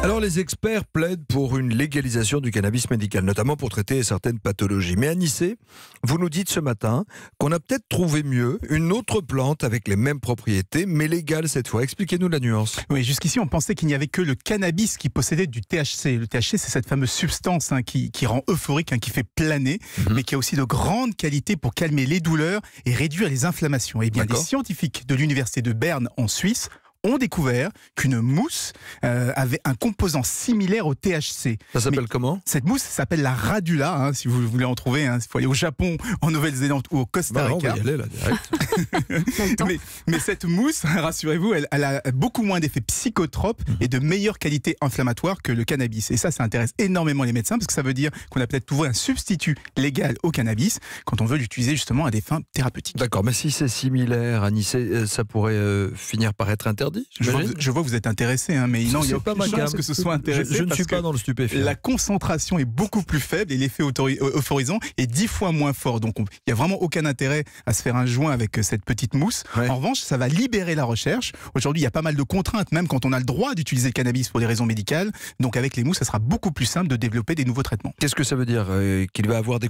Alors les experts plaident pour une légalisation du cannabis médical, notamment pour traiter certaines pathologies. Mais Anissé, vous nous dites ce matin qu'on a peut-être trouvé mieux, une autre plante avec les mêmes propriétés, mais légale cette fois. Expliquez-nous la nuance. Oui, jusqu'ici, on pensait qu'il n'y avait que le cannabis qui possédait du THC. Le THC, c'est cette fameuse substance qui rend euphorique, qui fait planer, mais qui a aussi de grandes qualités pour calmer les douleurs et réduire les inflammations. Et bien, des scientifiques de l'université de Berne en Suisse ont découvert qu'une mousse avait un composant similaire au THC. Ça s'appelle comment ? Cette mousse s'appelle la radula, si vous voulez en trouver. Il faut aller au Japon, en Nouvelle-Zélande ou au Costa Rica. On va y aller là, direct. mais cette mousse, rassurez-vous, elle a beaucoup moins d'effets psychotropes et de meilleure qualité inflammatoire que le cannabis. Et ça intéresse énormément les médecins parce que ça veut dire qu'on a peut-être trouvé un substitut légal au cannabis quand on veut l'utiliser justement à des fins thérapeutiques. D'accord, mais si c'est similaire, Anissé, ça pourrait finir par être interdit. Je vois que vous êtes intéressé, mais non, il n'y a aucune chance que ce soit intéressé. Je ne suis pas dans le stupéfiant. La concentration est beaucoup plus faible et l'effet euphorisant est 10 fois moins fort. Donc il n'y a vraiment aucun intérêt à se faire un joint avec cette petite mousse. Ouais. En revanche, ça va libérer la recherche. Aujourd'hui, il y a pas mal de contraintes, même quand on a le droit d'utiliser le cannabis pour des raisons médicales. Donc avec les mousses, ça sera beaucoup plus simple de développer des nouveaux traitements. Qu'est-ce que ça veut dire ? Qu'il va y avoir des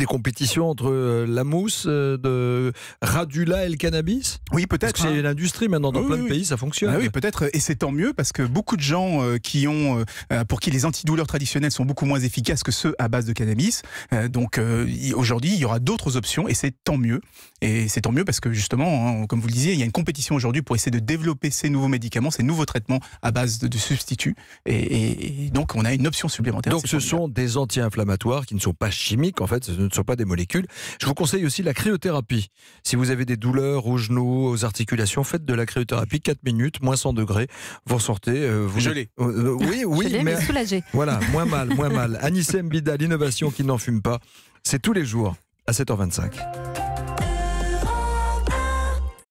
compétitions entre la mousse de Radula et le cannabis ? Oui, peut-être. Parce que c'est l'industrie maintenant dans plein de pays, ça fonctionne. Ah oui, peut-être, et c'est tant mieux parce que beaucoup de gens pour qui les antidouleurs traditionnels sont beaucoup moins efficaces que ceux à base de cannabis. Donc aujourd'hui, il y aura d'autres options et c'est tant mieux. Et c'est tant mieux parce que justement, comme vous le disiez, il y a une compétition aujourd'hui pour essayer de développer ces nouveaux médicaments, ces nouveaux traitements à base de substituts. Et donc on a une option supplémentaire. Donc ce sont des anti-inflammatoires qui ne sont pas chimiques, en fait, ce ne sont pas des molécules. Je vous conseille aussi la cryothérapie. Si vous avez des douleurs aux genoux, aux articulations, faites de la cryothérapie, 4 minutes, moins 100 degrés, vous ressortez... gelé. Oui, gelé, mais soulagé. Voilà, moins mal. Anissé Mbida, l'innovation qui n'en fume pas, c'est tous les jours à 7h25.